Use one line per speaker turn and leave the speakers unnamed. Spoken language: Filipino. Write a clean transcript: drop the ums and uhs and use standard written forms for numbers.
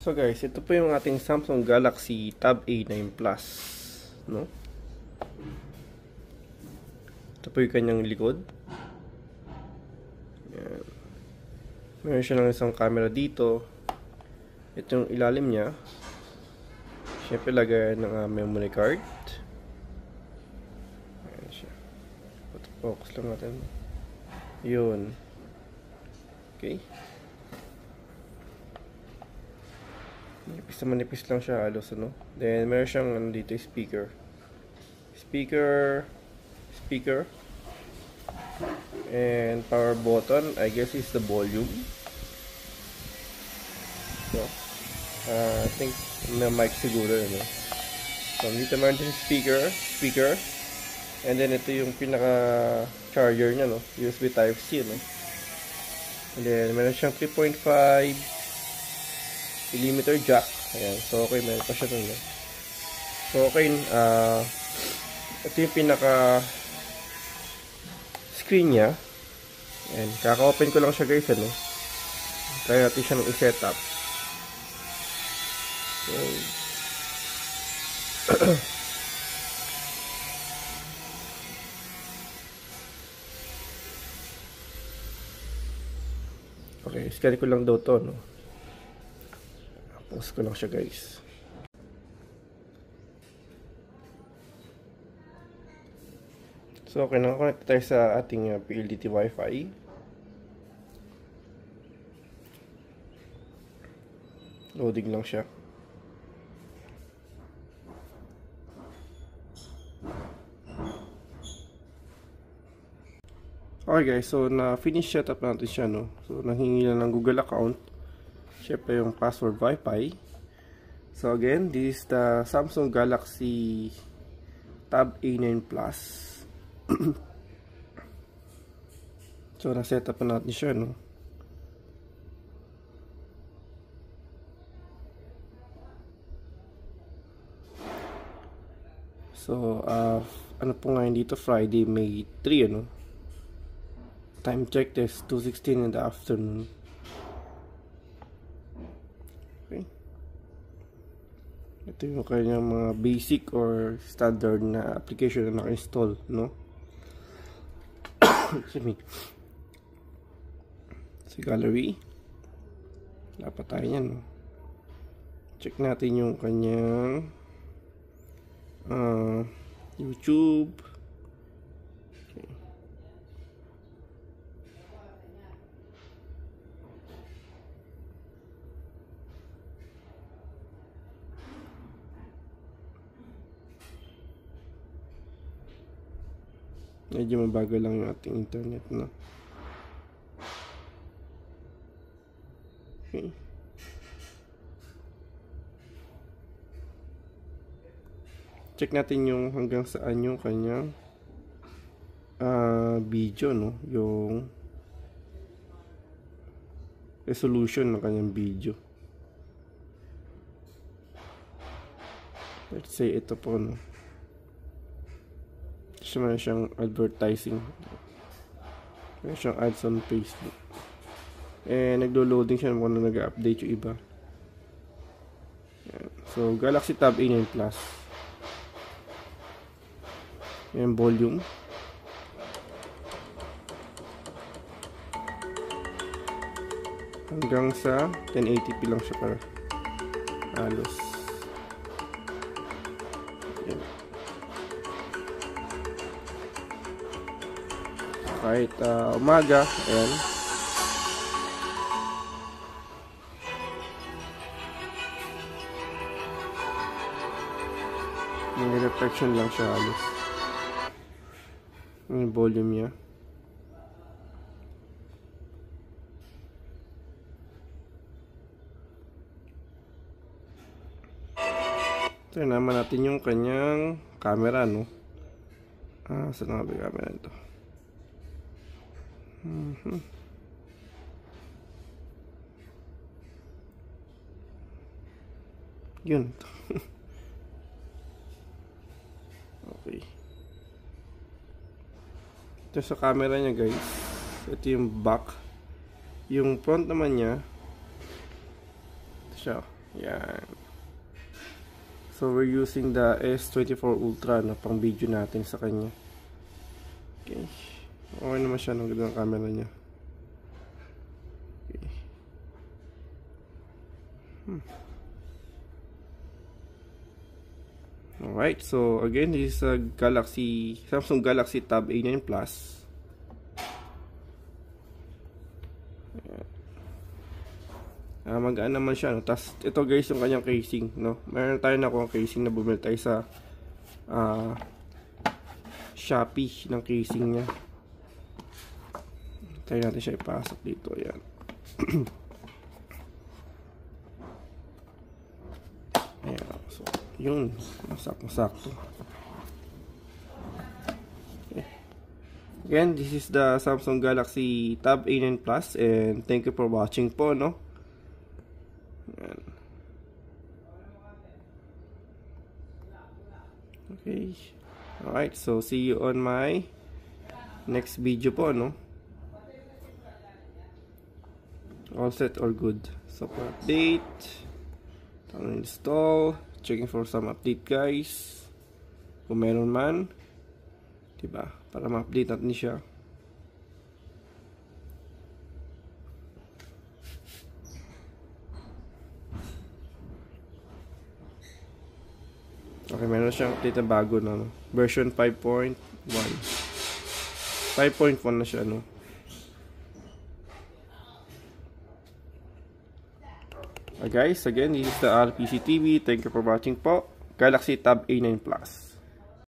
So guys, ito po yung ating Samsung Galaxy Tab A9 Plus, no? Ito po yung kanyang likod. Yan. Meron siya lang isang camera dito. Ito yung ilalim niya. Siyempre lagay ng memory card. Ayan siya. Focus lang natin. Yun. Okay. Manipis lang siya halos, ano. Then meron siyang dito speaker. Speaker, and power button, I guess is the volume. So, I think may mic siguro, ano. So dito meron din speaker, and then ito yung pinaka charger niya, no, USB Type-C, no. And then meron siyang 3.5mm jack. Ayan. So, okay. Meron pa siya dun. So, okay. Ito yung pinaka screen niya. Ayan. Kaka-open ko lang siya, guys. Ano? Kaya natin siya nang i-setup. Okay. Scan ko lang daw to, no? Pause ko lang siya, guys. So, okay, nakakonect tayo sa ating PLDT Wi-Fi. Loading lang siya. Okay guys, so na-finish setup natin siya, no? So, nanghingi lang ng Google account. Siyempre yung password Wi-Fi. So again, this is the Samsung Galaxy Tab A9 Plus. So na-set up na natin siya, no? So ano po ngayon dito, Friday, May 3, ano? Time check is 2:16 in the afternoon. Ito yung kanyang mga basic or standard na application na naka-install, no? Excuse me. Sa gallery. Wala pa tayo yan, no? Check natin yung kanyang YouTube. Okay. Medyo mabagal lang yung ating internet, no? Okay. Check natin yung hanggang saan yung kanyang video, no? Yung resolution ng kanyang video. Let's say ito po, no? Meron siyang advertising. Meron siyang ads on Facebook. Naglo-loading siya kung ano nag-update yung iba. Yan. So, Galaxy Tab A9 Plus. Yan, volume. Hanggang sa 1080p lang siya para halos. Yan. Kahit umaga, ayan. May reflection lang siya halos. Yung volume niya. So, naman natin yung kanyang camera, no? Saan nga ba yung camera nito? Yun. Okay. Ito sa camera niya, guys. Ito yung back. Yung front naman niya, ito siya. Yan. So, we're using the S24 Ultra na pang video natin sa kanya. Okay. Okay naman siya. Ang ganda ng camera niya. Okay. Alright. So, again, this is a Samsung Galaxy Tab A9 Plus. Magaan naman siya, no? Tapos, ito guys, yung kanyang casing, no? Meron tayo na kung casing na bumili tayo sa Shopee ng casing niya. Tayo natin siya ipasok dito. Ayan. Ayan. So, yun. Masakto. Okay. Again, this is the Samsung Galaxy Tab A9 Plus, and thank you for watching po, no? Ayan. Okay. Alright, so see you on my next video po, no? All set, all good. So for update, install, checking for some update guys. Kung meron man, diba? Para ma-update natin siya. Okay, meron siyang update na bago na, no? Version 5.1. 5.1 na siya, no? Guys, again, this is the RPC TV. Thank you for watching po. Galaxy Tab A9 Plus.